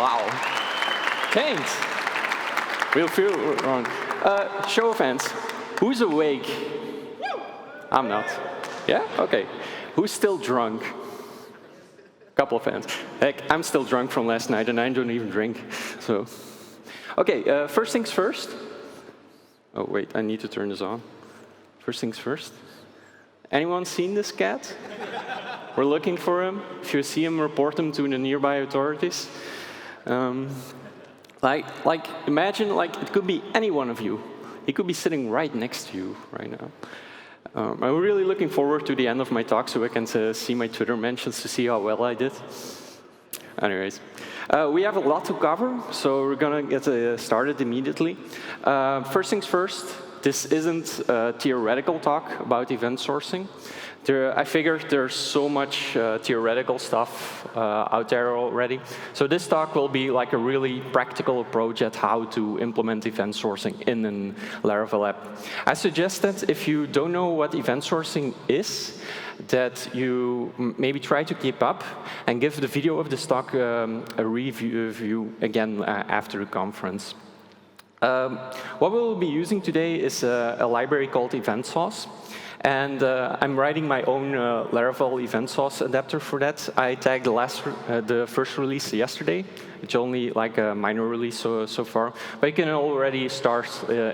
Wow. Thanks. We'll feel wrong. Show of hands. Who's awake? I'm not. Yeah? OK. Who's still drunk? Couple of hands. Heck, I'm still drunk from last night, and I don't even drink. So, OK, first things first. Oh, wait, I need to turn this on. First things first. Anyone seen this cat? We're looking for him. If you see him, report him to the nearby authorities. Imagine, it could be any one of you. He could be sitting right next to you right now. I'm really looking forward to the end of my talk so I can see my Twitter mentions to see how well I did. Anyways, we have a lot to cover, so we're going to get started immediately. First things first, this isn't a theoretical talk about event sourcing. I figured there's so much theoretical stuff out there already. So this talk will be like a really practical approach at how to implement event sourcing in a Laravel app. I suggest that if you don't know what event sourcing is, that you maybe try to keep up and give the video of this talk a review again after the conference. What we'll be using today is a library called EventSauce. And I'm writing my own Laravel EventSauce adapter for that. I tagged the first release yesterday. It's only like a minor release so far. But you can already start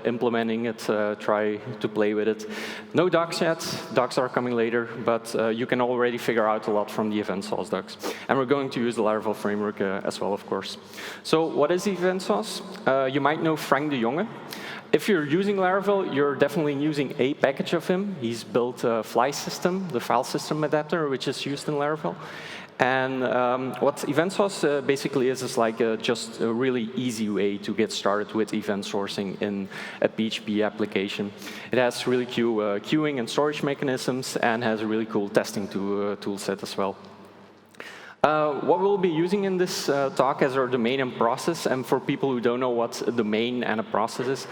implementing it, try to play with it. No docs yet. Docs are coming later. But you can already figure out a lot from the EventSauce docs. And we're going to use the Laravel framework as well, of course. So what is EventSauce? You might know Frank de Jonge. If you're using Laravel, you're definitely using a package of him. He's built a fly system, the file system adapter, which is used in Laravel. And what EventSauce basically is like just a really easy way to get started with event sourcing in a PHP application. It has really cool queuing and storage mechanisms and has a really cool testing tool set as well. What we'll be using in this talk as our domain and process, and for people who don't know what a domain and a process is,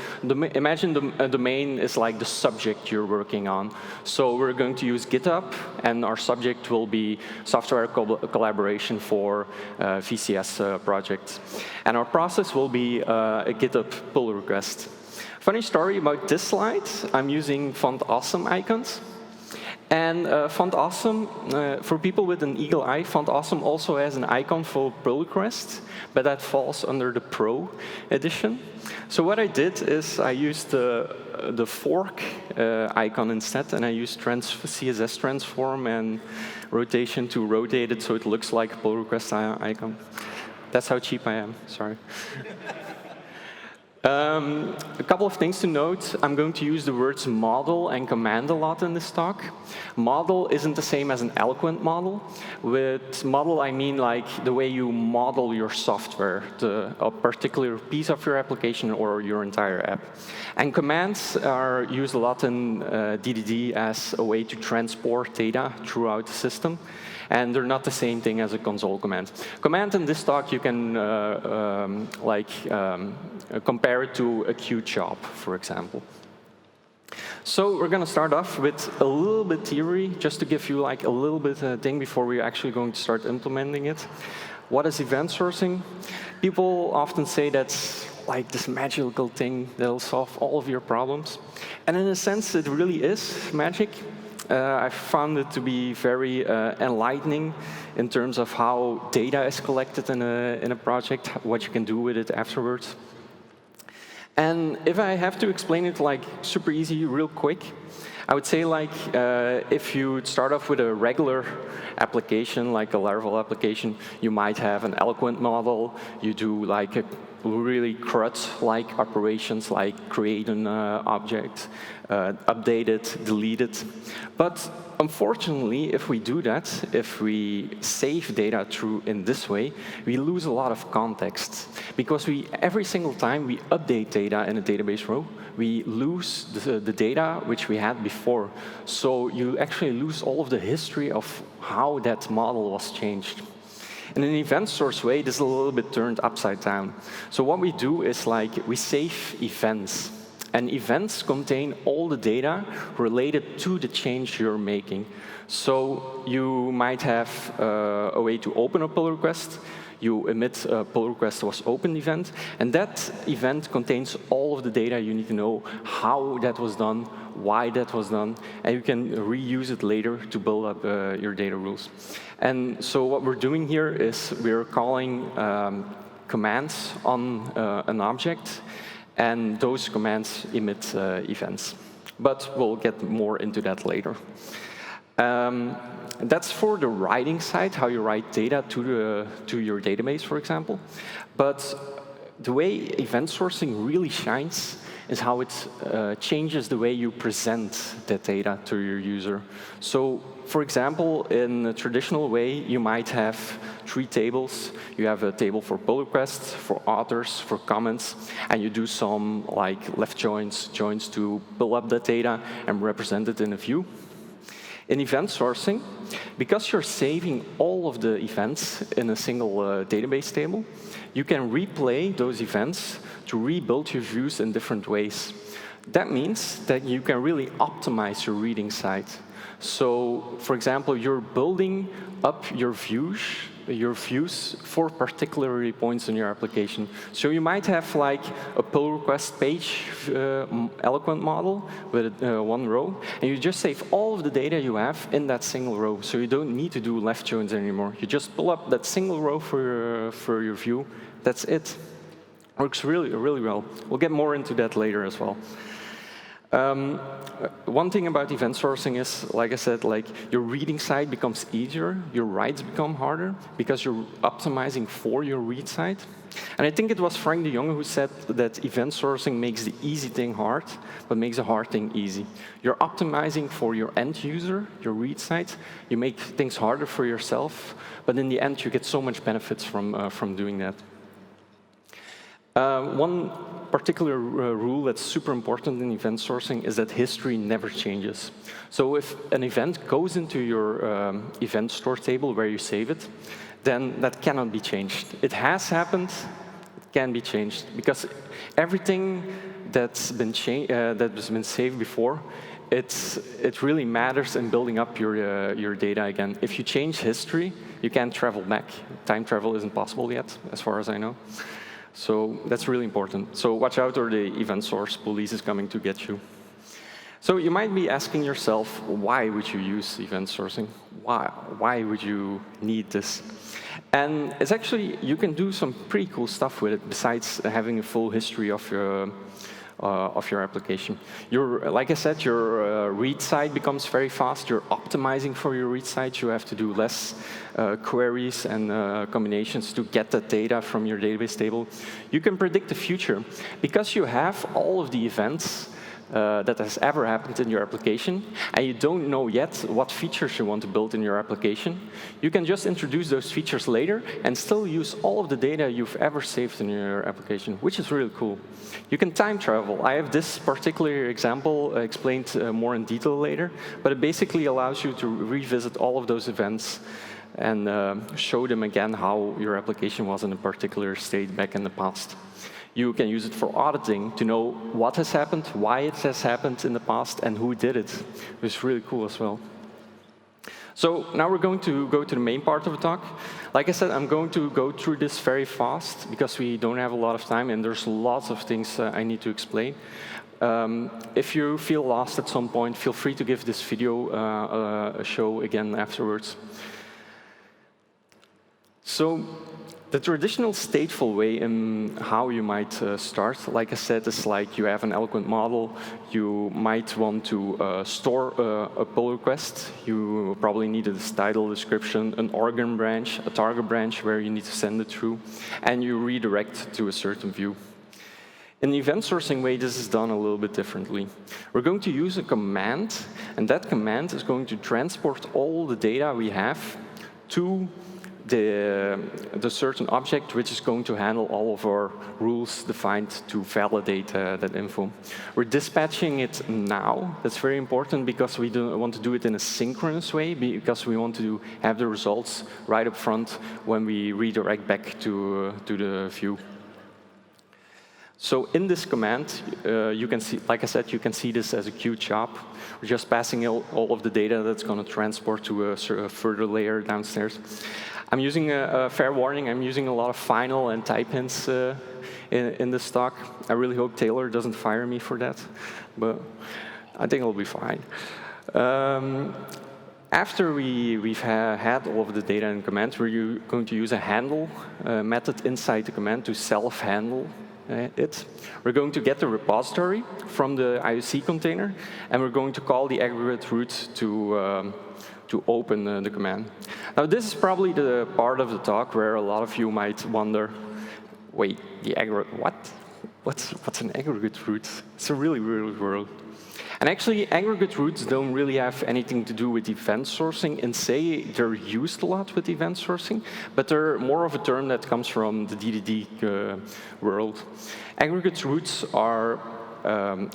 imagine a domain is like the subject you're working on. So we're going to use GitHub, and our subject will be software collaboration for VCS projects. And our process will be a GitHub pull request. Funny story about this slide, I'm using font awesome icons. And Font Awesome, for people with an eagle eye, Font Awesome also has an icon for pull request, but that falls under the Pro edition. So what I did is I used the fork icon instead, and I used CSS transform and rotation to rotate it so it looks like a pull request icon. That's how cheap I am, sorry. A couple of things to note. I'm going to use the words model and command a lot in this talk. Model isn't the same as an eloquent model. With model, I mean like the way you model your software, a particular piece of your application or your entire app. And commands are used a lot in DDD as a way to transport data throughout the system. And they're not the same thing as a console command. Command in this talk, you can compare it to a queue job, for example. So we're going to start off with a little bit theory, just to give you like a little bit thing before we're actually going to start implementing it. What is event sourcing? People often say that's like this magical thing that'll solve all of your problems. And in a sense, it really is magic. I found it to be very enlightening in terms of how data is collected in a project, what you can do with it afterwards. And if I have to explain it like super easy, real quick, I would say like if you start off with a regular application, like a Laravel application, you might have an eloquent model. You do like a really CRUD-like operations, like create an object, update it, delete it. But unfortunately, if we do that, if we save data through in this way, we lose a lot of context. Because every single time we update data in a database row, we lose the data which we had before. So you actually lose all of the history of how that model was changed. In an event source way, this is a little bit turned upside down. So what we do is like we save events. And events contain all the data related to the change you're making. So you might have a way to open a pull request. you emit a pull request was opened event, and that event contains all of the data you need to know, how that was done, why that was done, and you can reuse it later to build up your data rules. And so what we're doing here is we're calling commands on an object, and those commands emit events. But we'll get more into that later. That's for the writing side, how you write data to your database, for example. But the way event sourcing really shines is how it changes the way you present that data to your user. So, for example, in a traditional way, you might have 3 tables. You have a table for pull requests, for authors, for comments, and you do some like left joins to build up that data and represent it in a view. In event sourcing, because you're saving all of the events in a single database table, you can replay those events to rebuild your views in different ways. That means that you can really optimize your reading side. So, for example, you're building up your views for particular points in your application. So you might have like a pull request page eloquent model with 1 row, and you just save all of the data you have in that single row. So you don't need to do left joins anymore. You just pull up that single row for your view. That's it. Works really, really well. We'll get more into that later as well. One thing about event sourcing is, like I said, like your reading side becomes easier, your writes become harder because you're optimizing for your read side. And I think it was Frank de Jonge who said that event sourcing makes the easy thing hard, but makes the hard thing easy. You're optimizing for your end user, your read side. You make things harder for yourself, but in the end, you get so much benefits from doing that. One particular rule that's super important in event sourcing is that history never changes. So if an event goes into your event store table where you save it, then that cannot be changed. It has happened, it can be changed, because everything that's been saved before, it really matters in building up your data again. If you change history, you can't travel back. Time travel isn't possible yet, as far as I know. So that's really important. So watch out, or the event source police is coming to get you. So you might be asking yourself, why would you use event sourcing? Why would you need this? And it's actually, you can do some pretty cool stuff with it besides having a full history of your application. Like I said, your read side becomes very fast. You're optimizing for your read side. You have to do less queries and combinations to get that data from your database table. You can predict the future. Because you have all of the events that has ever happened in your application, and you don't know yet what features you want to build in your application, you can just introduce those features later and still use all of the data you've ever saved in your application, which is really cool. You can time travel. I have this particular example explained more in detail later, but it basically allows you to revisit all of those events and show them again how your application was in a particular state back in the past. You can use it for auditing to know what has happened, why it has happened in the past, and who did it. It's really cool as well. So now we're going to go to the main part of the talk. Like I said, I'm going to go through this very fast because we don't have a lot of time and there's lots of things I need to explain. If you feel lost at some point, feel free to give this video a show again afterwards. So the traditional stateful way in how you might start, like I said, is like you have an eloquent model. You might want to store a pull request. You probably need a title description, an organ branch, a target branch where you need to send it through, and you redirect to a certain view. In the event sourcing way, this is done a little bit differently. We're going to use a command, and that command is going to transport all the data we have to the certain object which is going to handle all of our rules defined to validate that info. We're dispatching it now. That's very important because we want to do it in a synchronous way, because we want to have the results right up front when we redirect back to the view. So in this command, you can see, like I said, you can see this as a queued job. We're just passing all of the data that's going to transport to a further layer downstairs. I'm using a fair warning. I'm using a lot of final and type hints in this talk. I really hope Taylor doesn't fire me for that, but I think it'll be fine. After we've had all of the data in command, we're going to use a handle method inside the command to self-handle it. We're going to get the repository from the IOC container, and we're going to call the aggregate root to open the command. Now, this is probably the part of the talk where a lot of you might wonder, wait, the aggregate, what? What's an aggregate root? It's a really weird word. And actually, aggregate roots don't really have anything to do with event sourcing in say. They're used a lot with event sourcing, but they're more of a term that comes from the DDD world. Aggregate roots are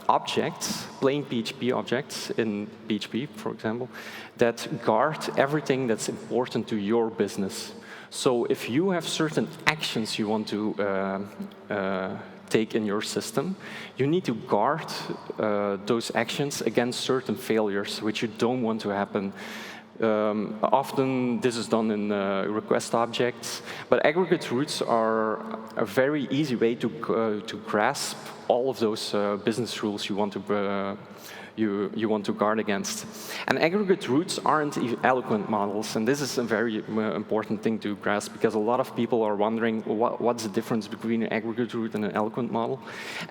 objects, plain PHP objects in PHP, for example, that guard everything that's important to your business. So if you have certain actions you want to take in your system, you need to guard those actions against certain failures, which you don't want to happen. Often this is done in request objects, but aggregate roots are a very easy way to grasp all of those business rules you want to guard against. And aggregate roots aren't eloquent models, and this is a very important thing to grasp, because a lot of people are wondering what's the difference between an aggregate root and an eloquent model.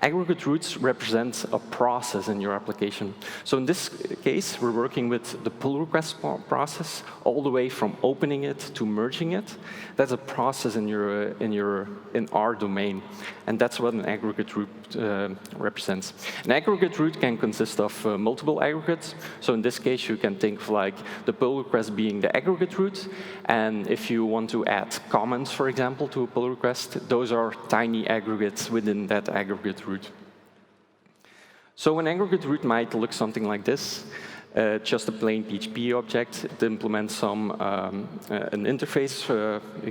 Aggregate roots represent a process in your application. So in this case, we're working with the pull request process all the way from opening it to merging it. That's a process in our domain, and that's what an aggregate root represents. An aggregate root can consist of multiple aggregates. So in this case, you can think of like the pull request being the aggregate root, and if you want to add comments, for example, to a pull request, those are tiny aggregates within that aggregate root. So an aggregate root might look something like this. Just a plain PHP object. It implements an interface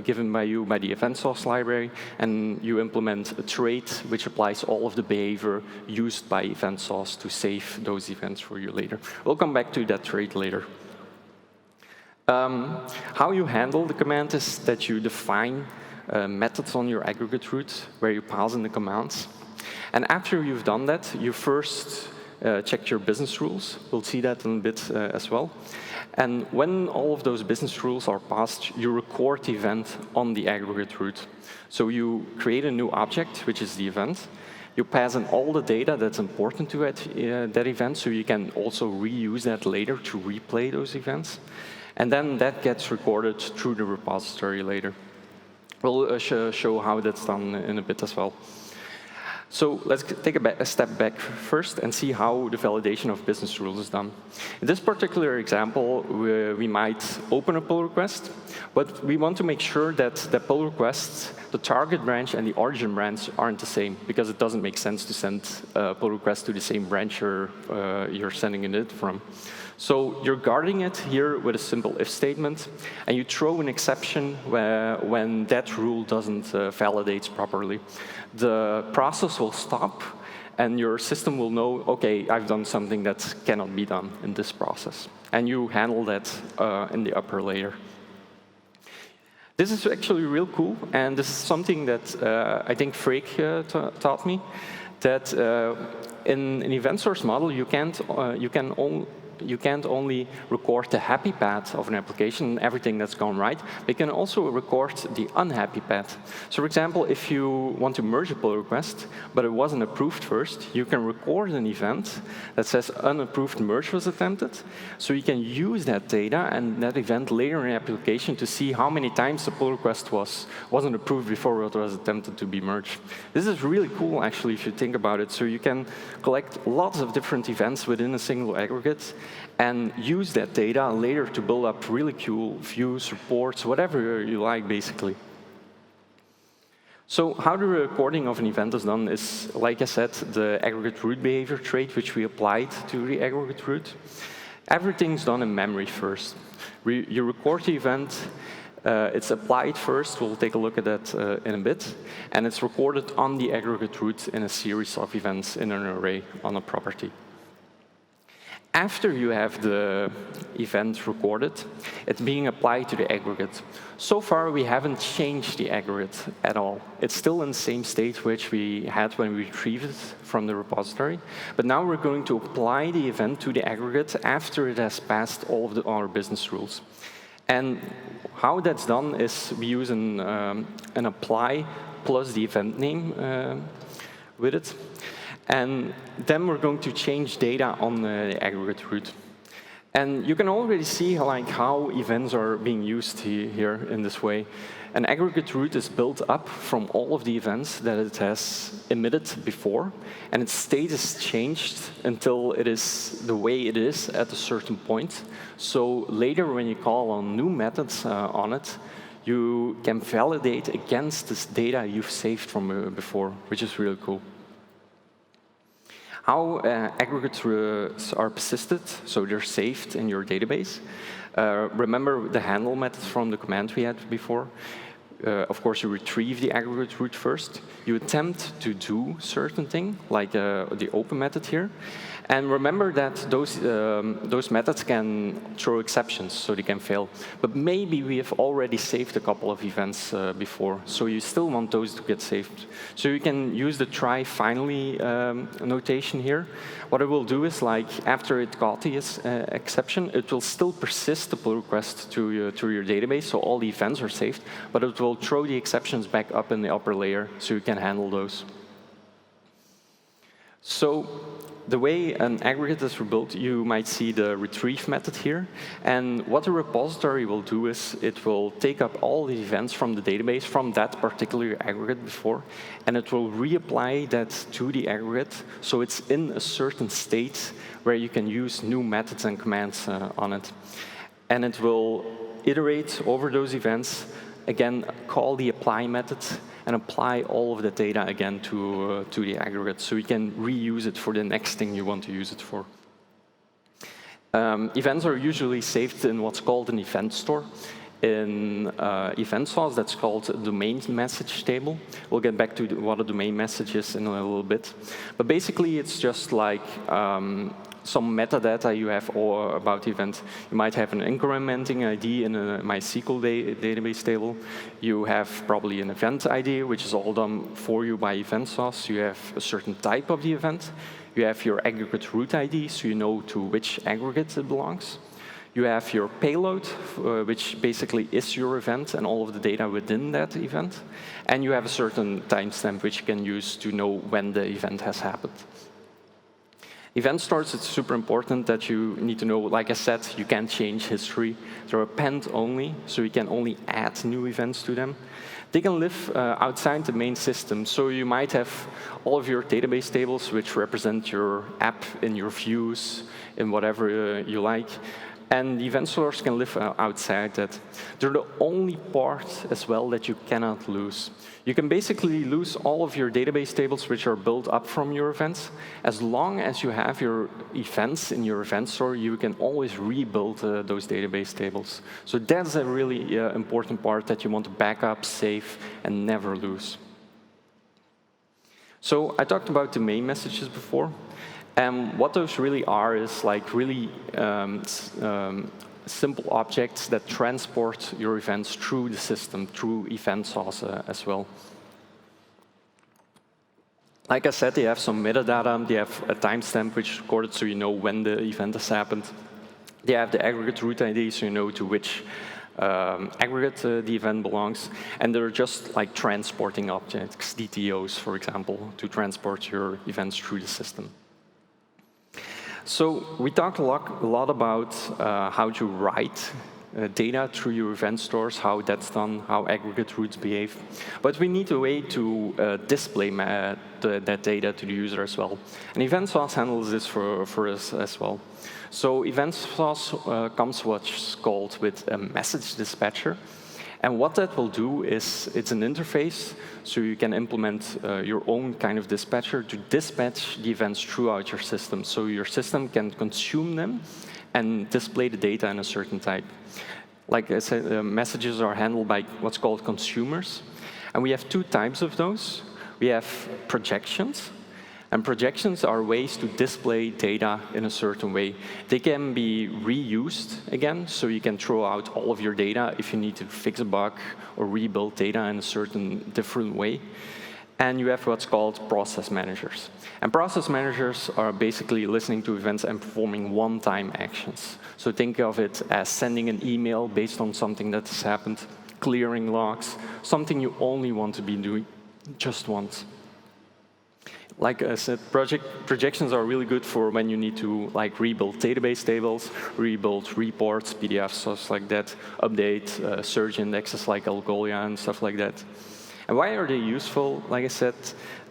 given by you by the EventSauce library, and you implement a trait which applies all of the behavior used by EventSauce to save those events for you later. We'll come back to that trait later. How you handle the command is that you define methods on your aggregate root where you pass in the commands. And after you've done that, you first check your business rules. We'll see that in a bit as well. And when all of those business rules are passed, you record the event on the aggregate root. So you create a new object, which is the event. You pass in all the data that's important to that event, so you can also reuse that later to replay those events. And then that gets recorded through the repository later. We'll show how that's done in a bit as well. So let's take a step back first and see how the validation of business rules is done. In this particular example, we might open a pull request, but we want to make sure that the pull requests, the target branch and the origin branch aren't the same, because it doesn't make sense to send a pull request to the same branch you're sending it from. So you're guarding it here with a simple if statement, and you throw an exception when that rule doesn't validate properly. The process will stop, and your system will know, OK, I've done something that cannot be done in this process. And you handle that in the upper layer. This is actually real cool, and this is something that I think Freek taught me, that in an event source model, you can't only record the happy path of an application, everything that's gone right, but you can also record the unhappy path. So for example, if you want to merge a pull request, but it wasn't approved first, you can record an event that says unapproved merge was attempted. So you can use that data and that event later in the application to see how many times the pull request wasn't approved before it was attempted to be merged. This is really cool, actually, if you think about it. So you can collect lots of different events within a single aggregate and use that data later to build up really cool views, reports, whatever you like, basically. So how the recording of an event is done is, like I said, the aggregate root behavior trait, which we applied to the aggregate root. Everything's done in memory first. You record the event. It's applied first, we'll take a look at that in a bit, and it's recorded on the aggregate root in a series of events in an array on a property. After you have the event recorded, it's being applied to the aggregate. So far, we haven't changed the aggregate at all. It's still in the same state which we had when we retrieved it from the repository. But now we're going to apply the event to the aggregate after it has passed all of our business rules. And how that's done is we use an apply plus the event name with it. And then we're going to change data on the aggregate root. And you can already see how events are being used here in this way. An aggregate root is built up from all of the events that it has emitted before, and its state is changed until it is the way it is at a certain point. So later, when you call on new methods on it, you can validate against this data you've saved from before, which is really cool. How aggregates are persisted, so they're saved in your database. Remember the handle method from the command we had before. Of course, you retrieve the aggregate root first. You attempt to do certain thing, like the open method here. And remember that those methods can throw exceptions, so they can fail. But maybe we have already saved a couple of events before, so you still want those to get saved. So you can use the try finally notation here. What it will do is, after it got the exception, it will still persist the pull request to your database, so all the events are saved, but it will throw the exceptions back up in the upper layer, so you can handle those. So the way an aggregate is rebuilt, you might see the retrieve method here. And what the repository will do is it will take up all the events from the database from that particular aggregate before, and it will reapply that to the aggregate, so it's in a certain state where you can use new methods and commands on it. And it will iterate over those events, again, call the apply method, and apply all of the data again to the aggregate, so you can reuse it for the next thing you want to use it for. Events are usually saved in what's called an event store. In EventSauce, that's called a domain message table. We'll get back to what a domain message is in a little bit. But basically, it's just like some metadata you have about the event. You might have an incrementing ID in a MySQL database table. You have probably an event ID, which is all done for you by EventSauce. You have a certain type of the event. You have your aggregate root ID, so you know to which aggregate it belongs. You have your payload, which basically is your event and all of the data within that event. And you have a certain timestamp, which you can use to know when the event has happened. Event stores, it's super important that you need to know, like I said, you can't change history. They're append only, so you can only add new events to them. They can live outside the main system, so you might have all of your database tables which represent your app in your views, in whatever you like. And the event stores can live outside that. They're the only part as well that you cannot lose. You can basically lose all of your database tables which are built up from your events. As long as you have your events in your event store, you can always rebuild those database tables. So that's a really important part that you want to back up, save, and never lose. So I talked about the main messages before. And what those really are is like really simple objects that transport your events through the system, through EventSauce as well. Like I said, they have some metadata. They have a timestamp which is recorded so you know when the event has happened. They have the aggregate root ID so you know to which aggregate the event belongs. And they're just like transporting objects, DTOs, for example, to transport your events through the system. So we talked a lot about how to write data through your event stores, how that's done, how aggregate roots behave. But we need a way to display that data to the user as well. And EventSauce handles this for us as well. So EventSauce comes what's called with a message dispatcher. And what that will do is it's an interface, so you can implement your own kind of dispatcher to dispatch the events throughout your system. So your system can consume them and display the data in a certain type. like I said, messages are handled by what's called consumers. And we have two types of those. We have projections. And projections are ways to display data in a certain way. They can be reused again, so you can throw out all of your data if you need to fix a bug or rebuild data in a certain different way. And you have what's called process managers. And process managers are basically listening to events and performing one-time actions. So think of it as sending an email based on something that has happened, clearing logs, something you only want to be doing just once. Like I said, projections are really good for when you need to rebuild database tables, rebuild reports, PDFs, stuff like that, update search indexes like Algolia and stuff like that. And why are they useful? Like I said,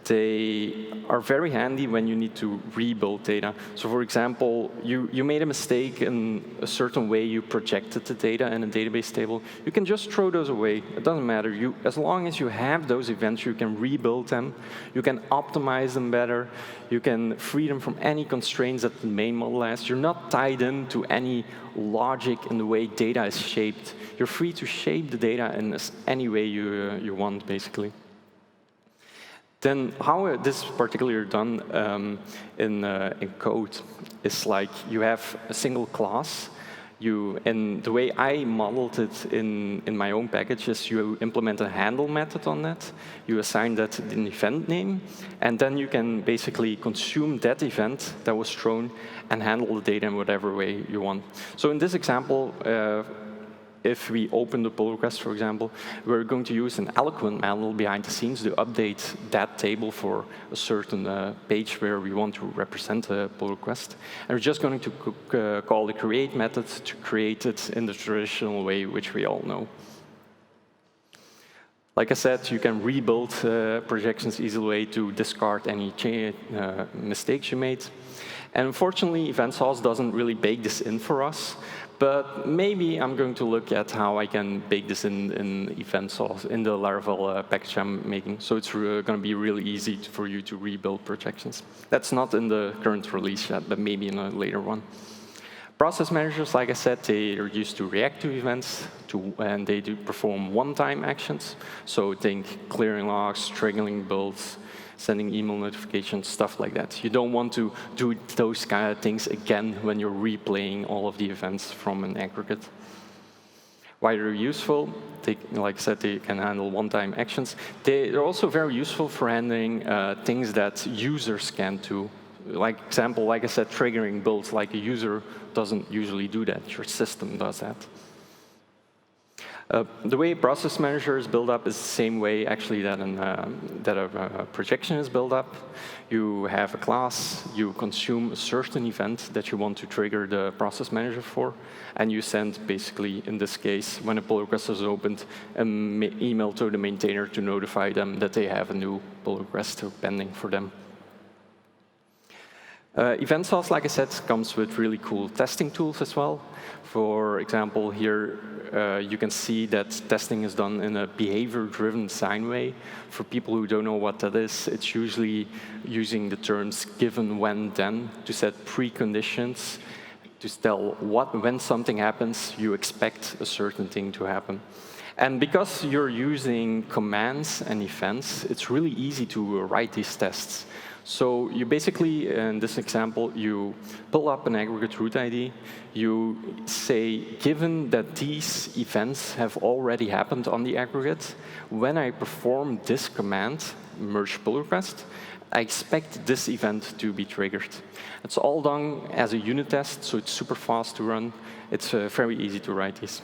they are very handy when you need to rebuild data. So for example, you made a mistake in a certain way you projected the data in a database table. You can just throw those away. It doesn't matter. As long as you have those events, you can rebuild them. You can optimize them better. You can free them from any constraints that the main model has. You're not tied into any logic in the way data is shaped. You're free to shape the data in any way you want, basically. Then how this is particularly done in code is like you have a single class. And the way I modeled it in my own package is you implement a handle method on that. You assign that an event name, and then you can basically consume that event that was thrown and handle the data in whatever way you want. So in this example, if we open the pull request, for example, we're going to use an Laracon model behind the scenes to update that table for a certain page where we want to represent a pull request. And we're just going to call the create method to create it in the traditional way, which we all know. Like I said, you can rebuild projections easily to discard any mistakes you made. And unfortunately, EventSauce doesn't really bake this in for us. But maybe I'm going to look at how I can bake this in EventSauce, in the Laravel package I'm making. So it's going to be really easy for you to rebuild projections. That's not in the current release yet, but maybe in a later one. Process managers, like I said, they are used to react to events, and they do perform one-time actions. So think clearing logs, triggering builds, sending email notifications, stuff like that. You don't want to do those kind of things again when you're replaying all of the events from an aggregate. Why they're useful? Like I said, they can handle one-time actions. They're also very useful for handling things that users can't do. Like example, like I said, triggering builds, like a user doesn't usually do that. Your system does that. The way a process manager is built up is the same way, actually, that a projection is built up. You have a class, you consume a certain event that you want to trigger the process manager for, and you send, basically, in this case, when a pull request is opened, an email to the maintainer to notify them that they have a new pull request pending for them. EventSauce, like I said, comes with really cool testing tools as well. For example, here you can see that testing is done in a behavior-driven design way. For people who don't know what that is, it's usually using the terms given, when, then to set preconditions to tell when something happens, you expect a certain thing to happen. And because you're using commands and events, it's really easy to write these tests. So you basically, in this example, you pull up an aggregate root ID. You say, given that these events have already happened on the aggregate, when I perform this command, merge pull request, I expect this event to be triggered. It's all done as a unit test, so it's super fast to run. It's very easy to write these.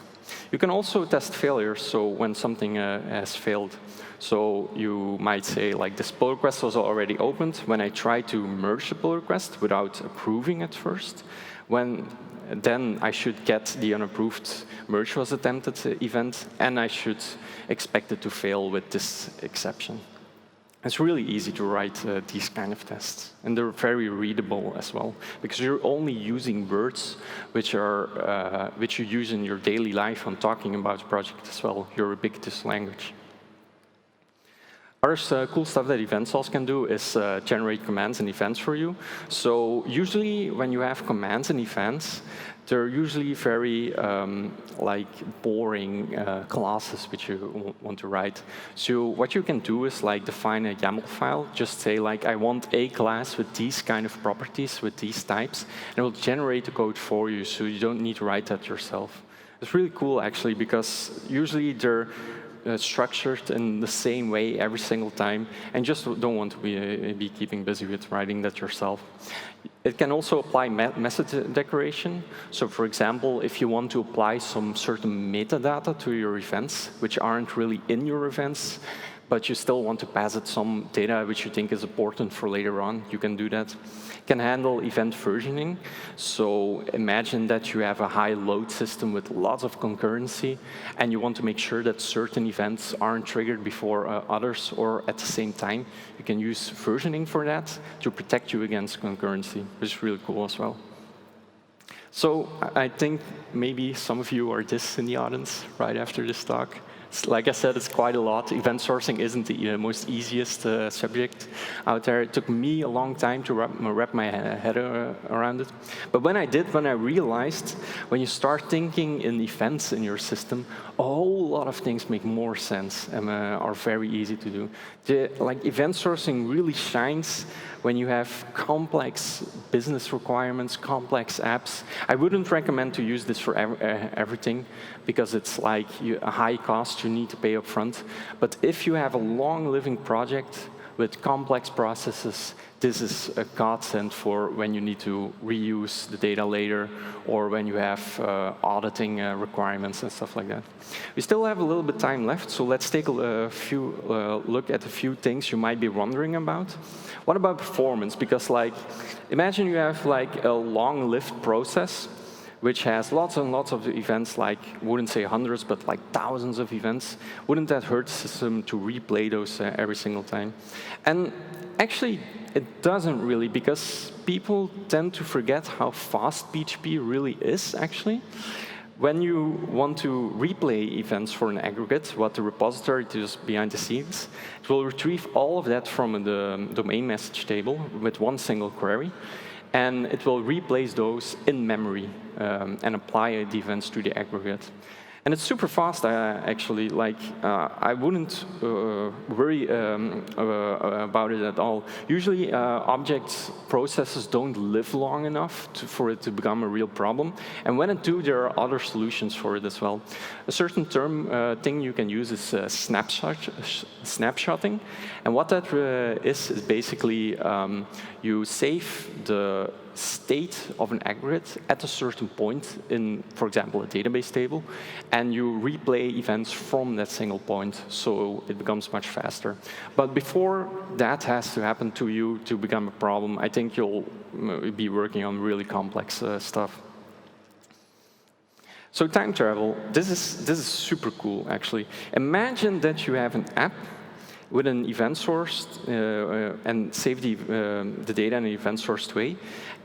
You can also test failures, so when something has failed. So you might say, like, this pull request was already opened. When I try to merge the pull request without approving it first, then I should get the unapproved merge was attempted event, and I should expect it to fail with this exception. It's really easy to write these kind of tests, and they're very readable as well, because you're only using words which you use in your daily life when talking about a project as well, your ubiquitous language. Other cool stuff that EventSauce can do is generate commands and events for you. So usually when you have commands and events, they're usually very like boring classes which you want to write. So what you can do is like define a YAML file. Just say like I want a class with these kind of properties, with these types, and it will generate the code for you. So you don't need to write that yourself. It's really cool actually because usually they're structured in the same way every single time, and just don't want to be keeping busy with writing that yourself. It can also apply method declaration. So for example, if you want to apply some certain metadata to your events, which aren't really in your events, but you still want to pass it some data which you think is important for later on, you can do that. It can handle event versioning. So imagine that you have a high load system with lots of concurrency, and you want to make sure that certain events aren't triggered before others or at the same time. You can use versioning for that to protect you against concurrency, which is really cool as well. So I think maybe some of you are this in the audience right after this talk. Like I said, it's quite a lot. Event sourcing isn't the most easiest subject out there. It took me a long time to wrap my head around it. But when I did, when I realized, when you start thinking in events in your system, a whole lot of things make more sense and are very easy to do. Like event sourcing really shines when you have complex business requirements, complex apps. I wouldn't recommend to use this for everything because it's like a high cost you need to pay up front. But if you have a long living project with complex processes, this is a godsend for when you need to reuse the data later or when you have auditing requirements and stuff like that. We still have a little bit of time left, so let's take a few look at a few things you might be wondering about. What about performance? Because like, imagine you have like a long-lived process which has lots and lots of events, like, wouldn't say hundreds, but like thousands of events. Wouldn't that hurt the system to replay those every single time? And actually, it doesn't really, because people tend to forget how fast PHP really is, actually. When you want to replay events for an aggregate, what the repository does behind the scenes, it will retrieve all of that from the domain message table with one single query. And it will replace those in memory and apply the events to the aggregate. And it's super fast, actually. Like, I wouldn't worry about it at all. Usually, objects processes don't live long enough for it to become a real problem. And when it do, there are other solutions for it as well. A certain thing you can use is snapshotting. And what that is basically you save the state of an aggregate at a certain point in, for example, a database table, and you replay events from that single point, so it becomes much faster. But before that has to happen to you to become a problem, I think you'll be working on really complex stuff. So time travel, this is super cool, actually. Imagine that you have an app with an event source and save the data in an event sourced way.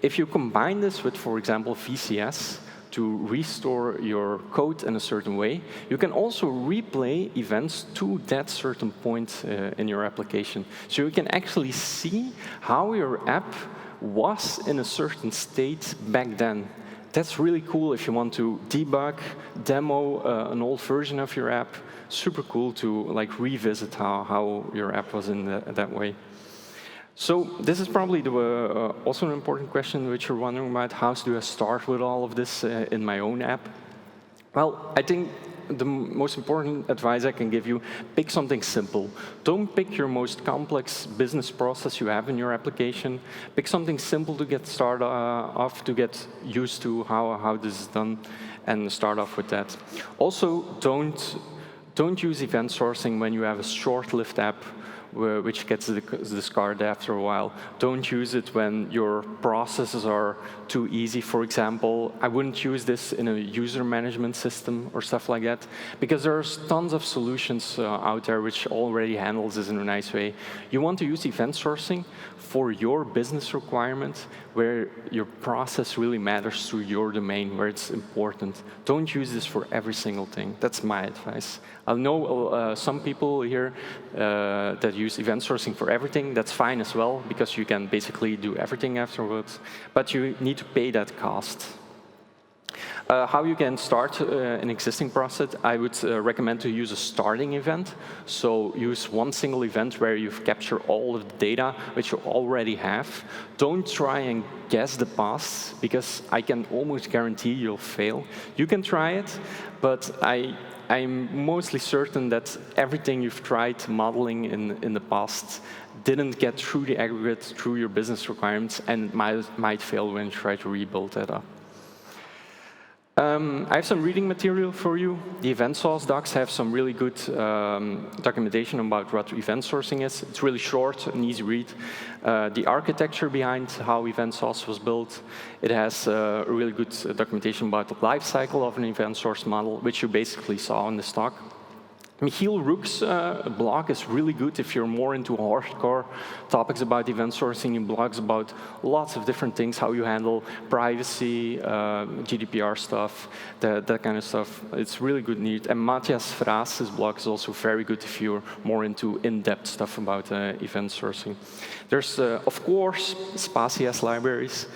If you combine this with, for example, VCS to restore your code in a certain way, you can also replay events to that certain point in your application. So you can actually see how your app was in a certain state back then. That's really cool if you want to debug, demo an old version of your app. Super cool to like revisit how your app was in that way. So this is probably also an important question which you're wondering about. How do I start with all of this in my own app? Well, I think the most important advice I can give you, pick something simple. Don't pick your most complex business process you have in your application. Pick something simple to get started off, to get used to how this is done, and start off with that. Also, don't use event sourcing when you have a short-lived app which gets discarded after a while. Don't use it when your processes are too easy. For example, I wouldn't use this in a user management system or stuff like that, because there's tons of solutions out there which already handles this in a nice way. You want to use event sourcing for your business requirement, where your process really matters to your domain, where it's important. Don't use this for every single thing. That's my advice. I know some people here that use event sourcing for everything, that's fine as well, because you can basically do everything afterwards. But you need to pay that cost. How you can start an existing project, I would recommend to use a starting event. So use one single event where you've captured all of the data which you already have. Don't try and guess the past, because I can almost guarantee you'll fail. You can try it, but I'm mostly certain that everything you've tried modeling in the past didn't get through the aggregate, through your business requirements, and might fail when you try to rebuild that up. I have some reading material for you. The EventSauce docs have some really good documentation about what event sourcing is. It's really short, an easy read. The architecture behind how EventSauce was built. It has a really good documentation about the life cycle of an event source model, which you basically saw in this talk. Michiel Rook's blog is really good if you're more into hardcore topics about event sourcing. He blogs about lots of different things, how you handle privacy, GDPR stuff, that kind of stuff. It's really good need. And Matthias Fraas' blog is also very good if you're more into in-depth stuff about event sourcing. There's, of course, Spatias libraries.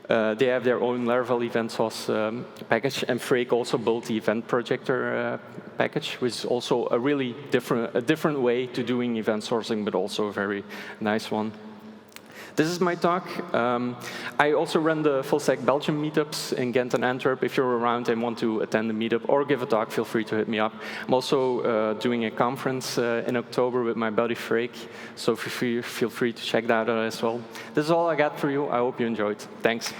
They have their own Laravel EventSauce package, and Freek also built the event projector package, which is also a really different way to doing event sourcing, but also a very nice one. This is my talk. I also run the Full Stack Belgium meetups in Ghent and Antwerp. If you're around and want to attend the meetup or give a talk, feel free to hit me up. I'm also doing a conference in October with my buddy Freek, so feel free to check that out as well. This is all I got for you. I hope you enjoyed. Thanks.